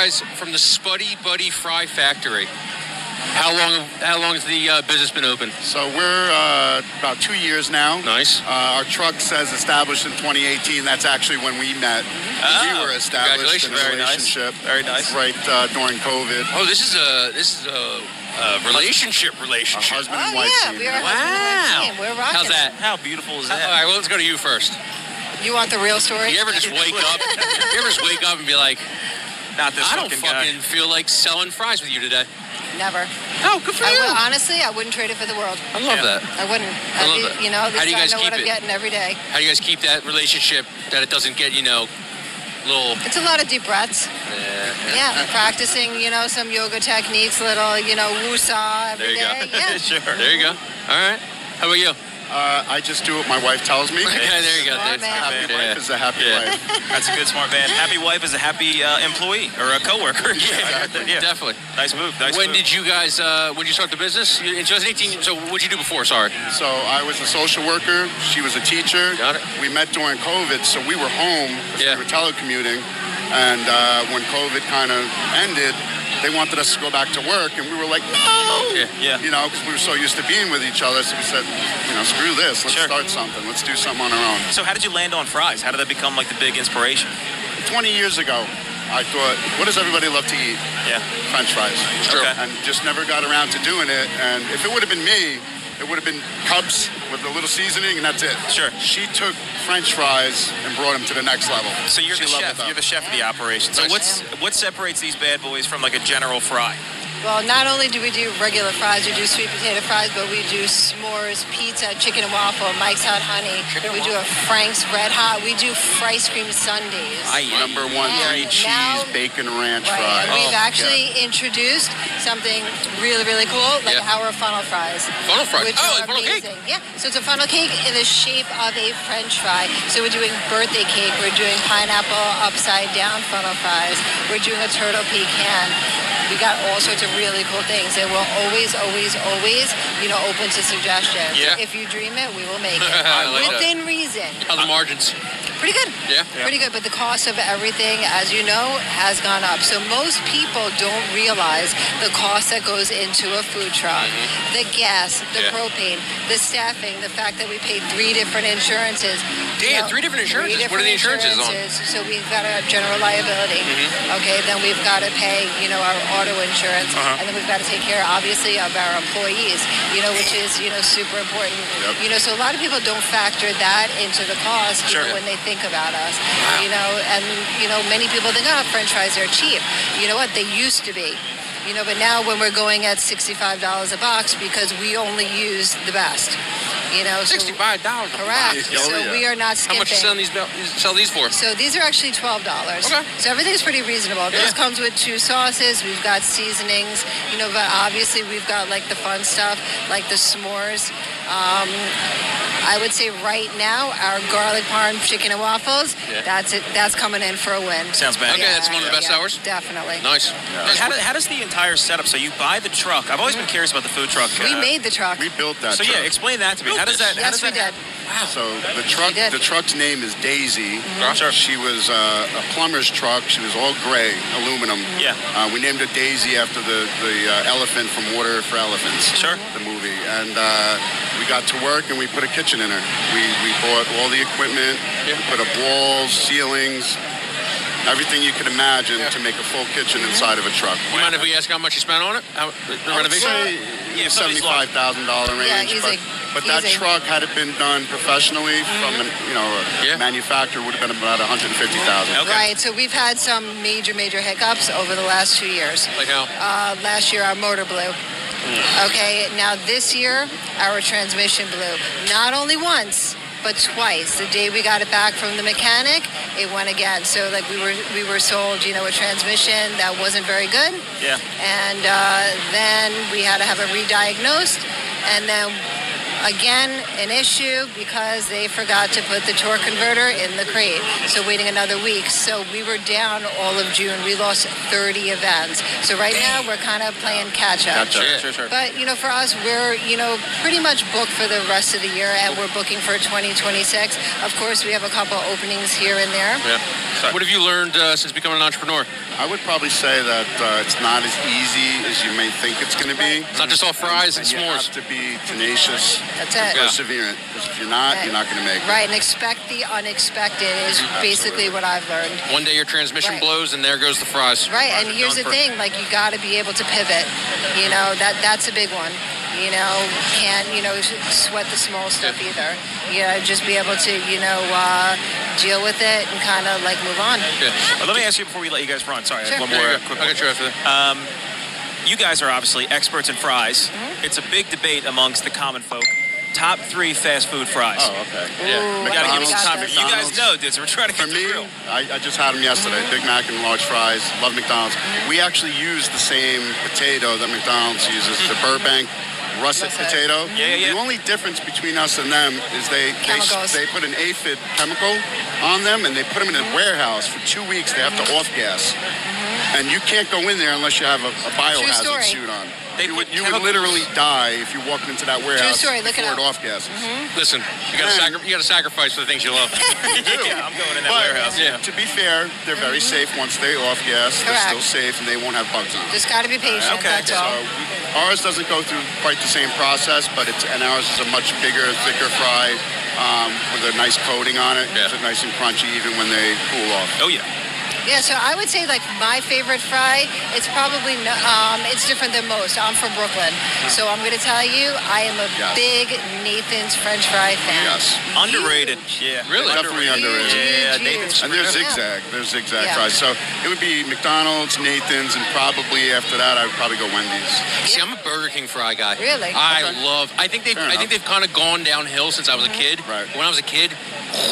guys from the Spuddy Buddy Fry Factory. How long has the business been open? So we're about 2 years now. Nice. Our truck says established in 2018. That's actually when we met. We were established in a relationship. Very nice. Right during COVID. Oh, this is a relationship. Husband and wife yeah, team. we're a husband and wife team. We're rocking. How's that? How beautiful is that? All right, well, let's go to you first. You want the real story? You ever just wake up? You ever just wake up and be like, Not this I don't guy. fucking feel like selling fries with you today. Never. Oh, good for you. Honestly, I wouldn't trade it for the world. I love that. I wouldn't. I love that. You know, How do you guys I know keep what I'm it? getting every day. How do you guys keep that relationship that it doesn't get, little... It's a lot of deep breaths. Yeah, practicing, some yoga techniques, little, woo-saw every day. Yeah. Sure. There you go. All right. How about you? I just do what my wife tells me. Okay, there you go. Smart dude. man. Happy wife is a happy wife. That's a good smart man. Happy wife is a happy employee or a coworker. Yeah, definitely. Nice move. When did you guys, when did you start the business? In 2018, so what did you do before? Sorry. So I was a social worker. She was a teacher. Got it. We met during COVID, so we were home. Yeah. We were telecommuting. And when COVID kind of ended, they wanted us to go back to work, and we were like, no! Yeah. Because we were so used to being with each other, so we said, screw this. Let's start something. Let's do something on our own. So how did you land on fries? How did that become like the big inspiration? 20 years ago, I thought, what does everybody love to eat? Yeah. French fries. Okay. And just never got around to doing it. And if it would have been me, it would have been cups with a little seasoning, and that's it. Sure. She took French fries and brought them to the next level. So you're She the loved chef. it, You're the chef of the operation. So what separates these bad boys from like a general fry? Well, not only do we do regular fries, we do sweet potato fries, but we do s'mores, pizza, chicken and waffle, Mike's Hot Honey. We do a Frank's Red Hot. We do ice cream sundaes. Number one, And 3 cheese now- bacon ranch Right, fries. and we've actually introduced something really, really cool, like our funnel fries. Funnel fries? Which Oh, are like funnel cake? amazing. Yeah, so it's a funnel cake in the shape of a French fry. So we're doing birthday cake, we're doing pineapple upside down funnel fries, we're doing a turtle pecan. We got all sorts of really cool things, and we're always, open to suggestions. Yeah. If you dream it, we will make it. I like that. Within reason. How the margins? Pretty good. Yeah? Pretty good, but the cost of everything, as you know, has gone up. So most people don't realize the cost that goes into a food truck. The gas, the propane, the staffing, the fact that we pay 3 different insurances. Damn, 3 different insurances? What are the insurances on? So we've got our general liability. Okay, then we've got to pay, our auto insurance. And then we've got to take care, obviously, of our employees, which is, super important. So a lot of people don't factor that into the cost when they think about us. Many people think, French fries are cheap. You know what? They used to be. But now when we're going at $65 a box because we only use the best. $65. Correct. So we are not skimping. How much you sell these for? So these are actually $12. Okay. So everything's pretty reasonable. This comes with 2 sauces. We've got seasonings. But obviously we've got like the fun stuff, like the s'mores. I would say right now our garlic parm chicken and waffles. That's it. That's coming in for a win. Sounds bad. Okay, that's one of the best hours. Definitely. Nice. How does the entire setup? So you buy the truck. I've always been curious about the food truck. We made the truck. We built that So truck. explain that to me. How does that? Yes, we did. Wow. So the truck's name is Daisy. Sure. She was a plumber's truck. She was all gray, aluminum. Yeah. We named her Daisy after the elephant from Water for Elephants. Sure. The movie. And we got to work and we put a kitchen in her. We bought all the equipment. We put up walls, ceilings, everything you could imagine to make a full kitchen inside of a truck. You mind if we ask how much you spent on it? The renovation? $75,000 range. easy. But that truck, had it been done professionally from a manufacturer, would have been about $150,000. Okay. Right. So we've had some major hiccups over the last 2 years. Like how? Last year our motor blew. Okay. Now this year our transmission blew. Not only once, but twice. The day we got it back from the mechanic, it went again. So like we were sold, a transmission that wasn't very good. Yeah. And then we had to have it re-diagnosed, and then Again, an issue because they forgot to put the torque converter in the crate. So waiting another week. So we were down all of June. We lost 30 events. So right now we're kind of playing catch up. Sure. But, for us, we're, pretty much booked for the rest of the year, and we're booking for 2026. Of course, we have a couple openings here and there. Yeah. What have you learned since becoming an entrepreneur? I would probably say that it's not as easy as you may think it's going to be. It's not just all fries and You s'mores. have to be tenacious, That's it. perseverant. Because if you're not, you're not going to make it. Right, and expect the unexpected is basically what I've learned. One day your transmission Right. blows and there goes the fries. Right, and here's the thing, you got to be able to pivot. That's a big one. Can't, sweat the small stuff either. Just be able to, deal with it and kind of move on. Yeah. Let me ask you before we let you guys run. Sorry, I Sure. have one There more you go. quick I'll one. get you after that. You guys are obviously experts in fries. Mm-hmm. It's a big debate amongst the common folk. Top 3 fast food fries. Oh, okay. Yeah. We gotta give you some McDonald's. time. You guys McDonald's. know this. We're trying to For get me, this real. I just had them yesterday. Big Mac and large fries. Love McDonald's. We actually use the same potato that McDonald's uses, the Burbank russet potato. Yeah. The only difference between us and them is they put an aphid chemical on them, and they put them in a warehouse for 2 weeks. They have to off gas, and you can't go in there unless you have a biohazard story. suit on. They You put would chemicals- literally die if you walked into that warehouse story, look it before up. off gases. Listen, you got to sacrifice for the things you love. Yeah, I'm going in that But warehouse. Yeah. to be fair, they're very safe once they off gas. They're Correct. still safe, and they won't have bugs on them. Just got to be patient, Okay. that's all. Ours doesn't go through quite the same process, but ours is a much bigger, thicker fry with a nice coating on it. Yeah. It's nice and crunchy even when they cool off. Oh, yeah. Yeah, so I would say my favorite fry, it's probably, it's different than most. I'm from Brooklyn. So I'm going to tell you, I am a Yes. big Nathan's French fry fan. Yes. Underrated. Yeah. Really? Definitely underrated. Yeah, Huge. Nathan's. And there's Yeah. zigzag. There's zigzag Yeah. fries. So it would be McDonald's, Nathan's, and probably after that, I would probably go Wendy's. See, I'm a Burger King fry guy. Really? I think Fair enough. they've kind of gone downhill since I was a kid. Right. When I was a kid,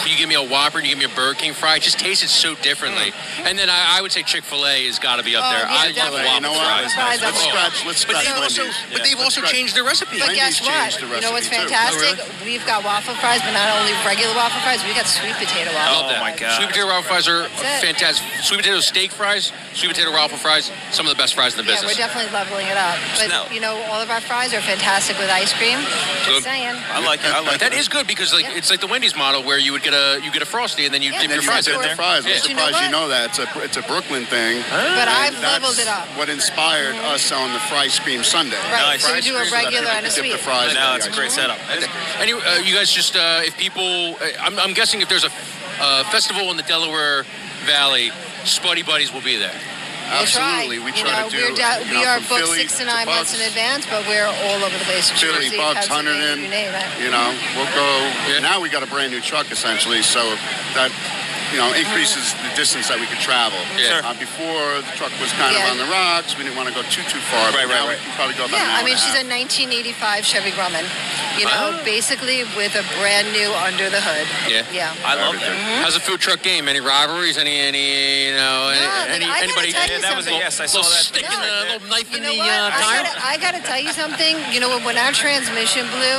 you give me a Whopper and you give me a Burger King fry, it just tasted so differently. And then I would say Chick-fil-A has got to be up Oh, there. yeah, I love definitely. Whopper You know what? fries. Fries Let's up there. scratch But they've Wendy's. also Let's changed their recipe. But Wendy's guess what? changed the You know what's recipe, too. fantastic? Oh, really? We've got waffle fries, but not only regular waffle fries, we got sweet potato waffle I love that. Oh, my God. Sweet potato waffle fries are That's it. fantastic. Sweet potato steak fries, sweet potato waffle fries, some of the best fries in the Yeah, business. we're definitely leveling it up. But, Now- all of our fries are fantastic with ice cream. Good. Just saying. I like it. I like That it. is good because Yeah. it's like the Wendy's model where you get a frosty and then you Yeah, dip then your You fries dip in the there. fries. I'm Yeah. But you know surprised you what? know that. It's a Brooklyn thing. But And I've that's leveled it up. what inspired us on the Fry Scream Sundae. Right, Nice. so we do a Fries so that regular people and a can dip the sweet. fries No, in it's a the great ice setup. And you guys just, if people, I'm guessing if there's a festival in the Delaware Valley, Spuddy Buddies will be there. Absolutely. We try to do. We are from booked Philly 6 to 9 to months Bucks, in advance, but we're all over the place. Philly, Jersey, Bucks, Pennsylvania, Hunterdon. you name it. We'll go. Yeah. Now we got a brand new truck essentially, so that increases the distance that we could travel. Yeah. Before the truck was kind Yeah. of on the rocks, we didn't want to go too far. Right, but now right. we can probably go about an Yeah, hour I mean, and a she's half. a 1985 Chevy Grumman. Basically with a brand new under the hood. Yeah. Yeah. I love Everything. that. How's the food truck game? Any rivalries? Any I gotta anybody? tell you Yeah, that was a something. yes. I saw Little that. stick in the little knife You in know the what? tire. I gotta tell you something. When our transmission blew,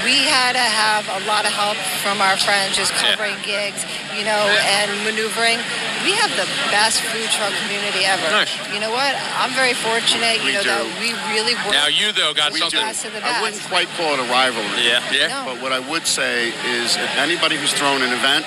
we had to have a lot of help from our friends just covering gigs, and maneuvering. We have the best food truck community ever. Nice. You know what? I'm very fortunate, We that do. we really work. Now you though got We something. do. Best of the I wouldn't best. quite call it a rivalry. Yeah. Yeah. No. But what I would say is, if anybody who's thrown an event,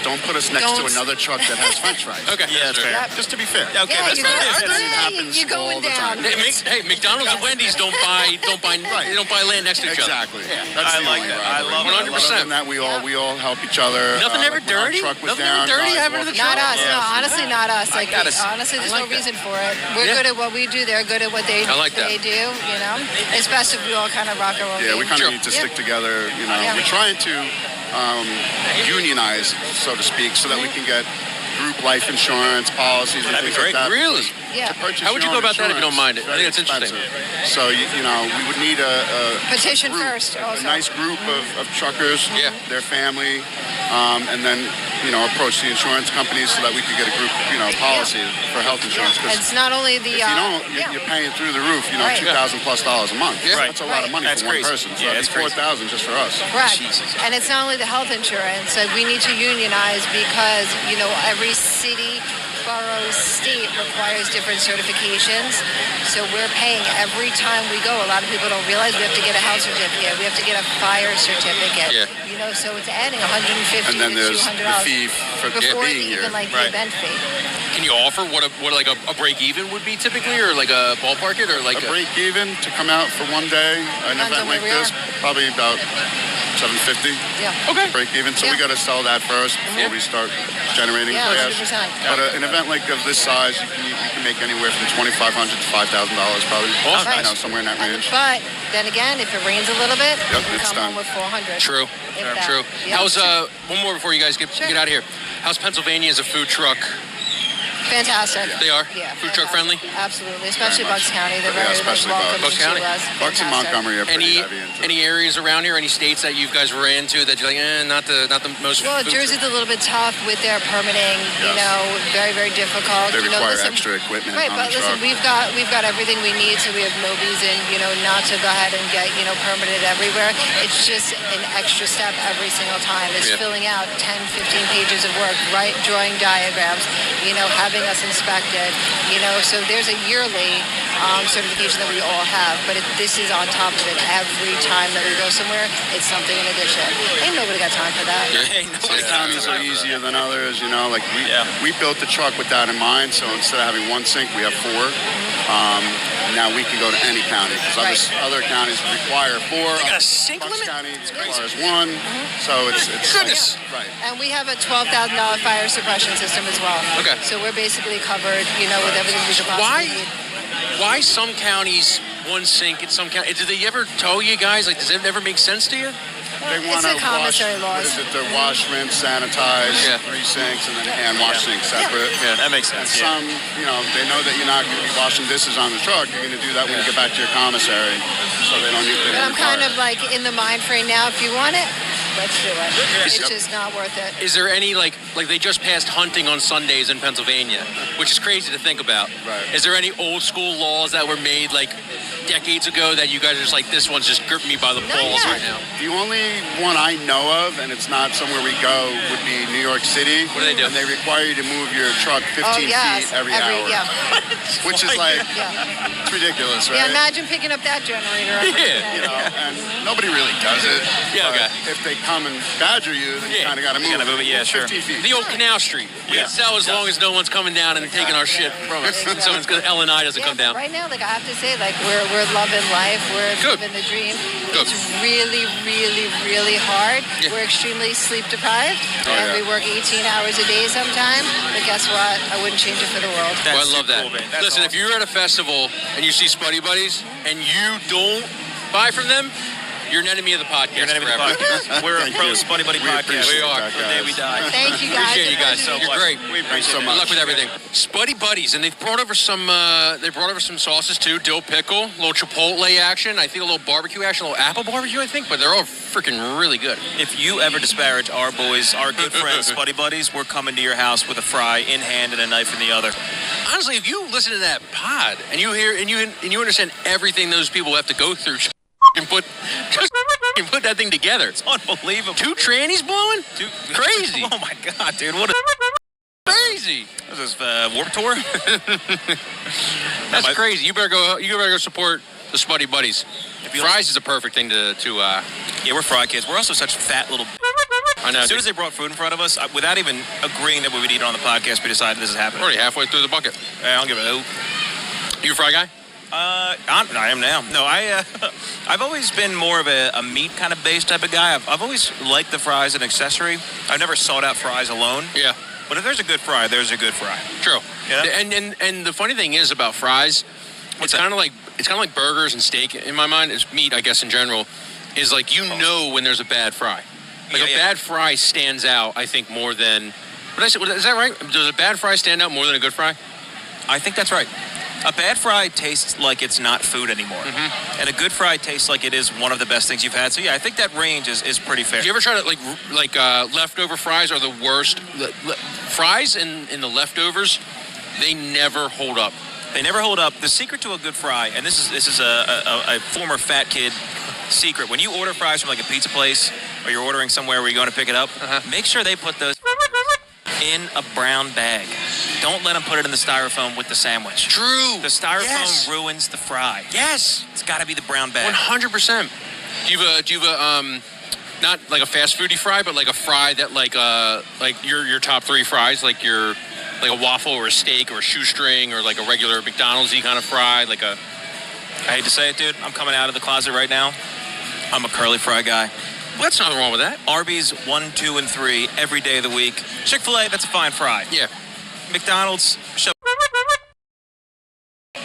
don't put us next to Don't. another truck that has French fries. Okay. Yeah, that's fair. Yep. Just to be fair. Okay, Yeah, that's you're, fair. It yeah, happens you're going all the down. time. Hey, McDonald's and Wendy's don't buy they don't buy land next to each other. Exactly. Yeah. That's I the like only that. I rivalry. love it. 100%. Other than that, we all help each other. Nothing ever like when our dirty? truck was Nothing down, ever dirty guys happened to the walking Not truck? us. Yeah. No, honestly, not us. Honestly, there's no like that. reason for it. We're Yeah. good at what we do. They're good at what they I like that. they do. It's best if we all kind of rock and roll. Yeah, we kind Sure. of need to Yeah. stick together. Yeah. We're trying to unionize, so to speak, so that we can get group life insurance policies and That'd be things like great. that. Really? Yeah. To purchase How would you your go own about that if you don't mind insurance, it? I think it's interesting. expensive. So, we would need a Petition group, first, a also. nice group of truckers, Yeah. their family, and then, approach the insurance companies so that we could get a group, policy for health insurance. And 'Cause it's not only the. if you don't, you're paying through the roof, Right. $2,000+ a month. Yeah. That's a lot of money That's for one crazy. person. So Yeah, that'd that's be crazy. $4,000 just for us. Correct. Jesus. And it's not only the health insurance. We need to unionize because, every city, borough, state requires different certifications. So we're paying every time we go. A lot of people don't realize we have to get a health certificate. We have to get a fire certificate. Yeah. So it's adding $150 And then to there's $200 the fee for before being here. even the Right. event fee. Can you offer what a break even would be typically, or like a ballpark it, or like A break even to come out for one day, an Depends event on where like we this, are. probably about $750 Yeah. Okay. break even. So Yeah. we got to sell that first before we start generating Yeah, cash. 100%. But an event like of this size, you can make anywhere from $2,500 to $5,000 probably. Awesome. Somewhere in that range. But then again, if it rains a little bit, Yep, you can it's come done. home with 400. True. If that. True. Yeah. How's one more before you guys get out of here? How's Pennsylvania as a food truck? Fantastic. They are? Yeah. Food truck fantastic. friendly? Absolutely, especially Very much. Bucks County. They're Yeah, very especially welcoming Bucks County. to us. Bucks and Fantastic. Montgomery are pretty Any heavy into any areas around here, any states that you guys ran to that you're like, not the most. Well, food Jersey's a little bit tough with their permitting. Yes. Very, very difficult. They require listen, extra equipment Right, on but the listen, truck. we've got everything we need, so we have no reason, not to go ahead and get, permitted everywhere. It's just an extra step every single time. It's Yeah. filling out 10, 15 pages of work, right? Drawing diagrams, having us inspected, so there's a yearly certification that we all have, but this is on top of it. Every time that we go somewhere, it's something in addition. Ain't nobody got time for that. Hey, Some counties are easier than others, like Yeah. we built the truck with that in mind, so instead of having one sink, we have four. Now we can go to any county, because other counties require four. They got a sink Bucks limit? County requires one, so it's Goodness. right. And we have a $12,000 fire suppression system as well. Okay. So we're basically covered, with everything we could possibly Why? need. Why some counties one sink in some counties? Do they ever tell you guys, like, does it ever make sense to you? They It's want the to wash, commissary what laws. is it, the wash, rinse, sanitize, Yeah. 3 sinks, and then a hand wash sink separate. Yeah, that makes And sense. Yeah. some, they know that you're not going to be washing dishes on the truck. You're going to do that when you get back to your commissary, so they don't need to. But I'm kind of like in the mind frame now. If you want it, let's do it. It's just not worth it. Is there any like they just passed hunting on Sundays in Pennsylvania, which is crazy to think about. Right. Is there any old school laws that were made like decades ago that you guys are just like, this one's just gripping me by the balls yet. right now? The only one I know of, and it's not somewhere we go, would be New York City. What do they do? And they require you to move your truck 15 Oh, yes. feet every hour. Yeah. Which is like, Yeah. it's ridiculous, right? Yeah, imagine picking up that generator. Yeah. And nobody really does it. Yeah, But okay. If they come and badger you, then you Yeah. kind of got to move. gotta move it, yeah, sure. 15 feet. The old Canal Street. We Yeah. can sell as long as no one's coming down and taking our shit from us. Someone's good. L&I doesn't Yeah, come down. but right now, I have to say, we're loving life. We're Good. living the dream. Good. It's really, really, really hard. Yeah. We're extremely sleep deprived, Oh, and yeah. we work 18 hours a day sometimes. But guess what? I wouldn't change it for the world. Well, I That's love super that. cool, man. That's Listen, if awesome. you're at a festival and you see Spuddy Buddies and you don't buy from them, you're an enemy of the podcast. You're an enemy of the forever. podcast. We're a Thank pro you. Spuddy Buddy We podcast. appreciate We are. that, The day guys. we die. Thank you guys. Appreciate you guys. so You're much. great. We Thanks appreciate so it. much. Good luck with everything. Spuddy Buddies, and they've brought over some. They brought over some sauces too. Dill pickle, a little chipotle action. I think a little barbecue action, a little apple barbecue. I think, but they're all freaking really good. If you ever disparage our boys, our good friends, Spuddy Buddies, we're coming to your house with a fry in hand and a knife in the other. Honestly, if you listen to that pod and you hear and you understand everything those people have to go through, just put that thing together. It's unbelievable. 2 trannies blowing? Dude. Crazy. Oh my God, dude! What a Crazy. what is this Warped Tour? That's crazy. You better go support the Spuddy Buddies. If you Fries is a perfect thing to Yeah, we're fry kids. We're also such fat little. I know. As soon as they brought food in front of us, without even agreeing that we would eat it on the podcast, we decided this is happening. already halfway through the bucket. I don't give a hoot. You a fry guy? I am now. No, I've always been more of a meat kind of based type of guy. I've always liked the fries as an accessory. I've never sought out fries alone. Yeah. But if there's a good fry, there's a good fry. True. Yeah. And the funny thing is about fries, What's it's kind of like burgers and steak in my mind. It's meat, I guess, in general. Is like know when there's a bad fry. Like Yeah, a yeah. bad fry stands out, I think, more than Is that right? Does a bad fry stand out more than a good fry? I think that's right. A bad fry tastes like it's not food anymore. And a good fry tastes like it is one of the best things you've had. So, yeah, I think that range is pretty fair. Do you ever try to, leftover fries are the worst? Fries in the leftovers, they never hold up. They never hold up. The secret to a good fry, and this is a former fat kid secret. When you order fries from like a pizza place or you're ordering somewhere where you're going to pick it up, make sure they put those in a brown bag. Don't let them put it in the styrofoam with the sandwich. True. The styrofoam ruins the fry. Yes. It's got to be the brown bag. 100%. Do you have a not like a fast foodie fry, but like a fry that like your top 3 fries, like a waffle or a steak or a shoestring or like a regular McDonald's-y kind of fry, I hate to say it, dude. I'm coming out of the closet right now. I'm a curly fry guy. Well, that's nothing wrong with that. Arby's 1, 2, and 3 every day of the week. Chick-fil-A, that's a fine fry. Yeah. McDonald's,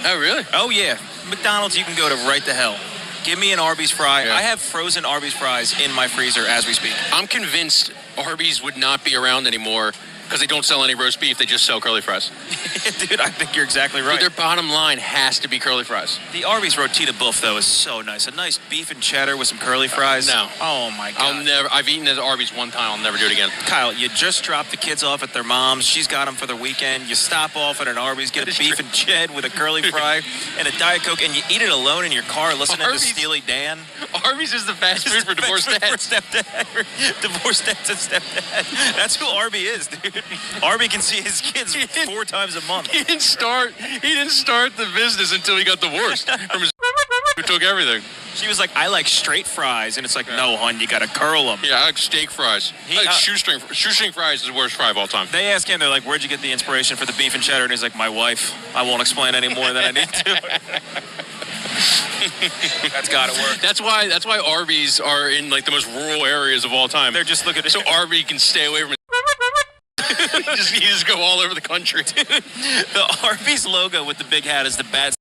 Oh, really? Oh, yeah. McDonald's, you can go to right to hell. Give me an Arby's fry. Yeah. I have frozen Arby's fries in my freezer as we speak. I'm convinced Arby's would not be around anymore because they don't sell any roast beef. They just sell curly fries. Dude, I think you're exactly right. Dude, their bottom line has to be curly fries. The Arby's Rotita Buff, though, is so nice. A nice beef and cheddar with some curly fries. No. Oh, my God. I've eaten at Arby's one time. I'll never do it again. Kyle, you just dropped the kids off at their mom's. She's got them for the weekend. You stop off at an Arby's, get a beef and ched with a curly fry and a Diet Coke, and you eat it alone in your car listening to Steely Dan. Arby's is the fast food for divorced dads. Divorced dads and stepdad. That's who Arby is, dude. Arby can see his kids 4 times a month. He didn't start the business until he got divorced from his who took everything. She was like, I like straight fries. And it's like, no, hon, you got to curl them. Yeah, I like steak fries. I like shoestring fries is the worst fry of all time. They ask him, they're like, where'd you get the inspiration for the beef and cheddar? And he's like, my wife. I won't explain any more than I need to. That's got to work. That's why Arby's are in like the most rural areas of all time. They're just looking at so Arby can stay away from you just go all over the country. The Arby's logo with the big hat is the bad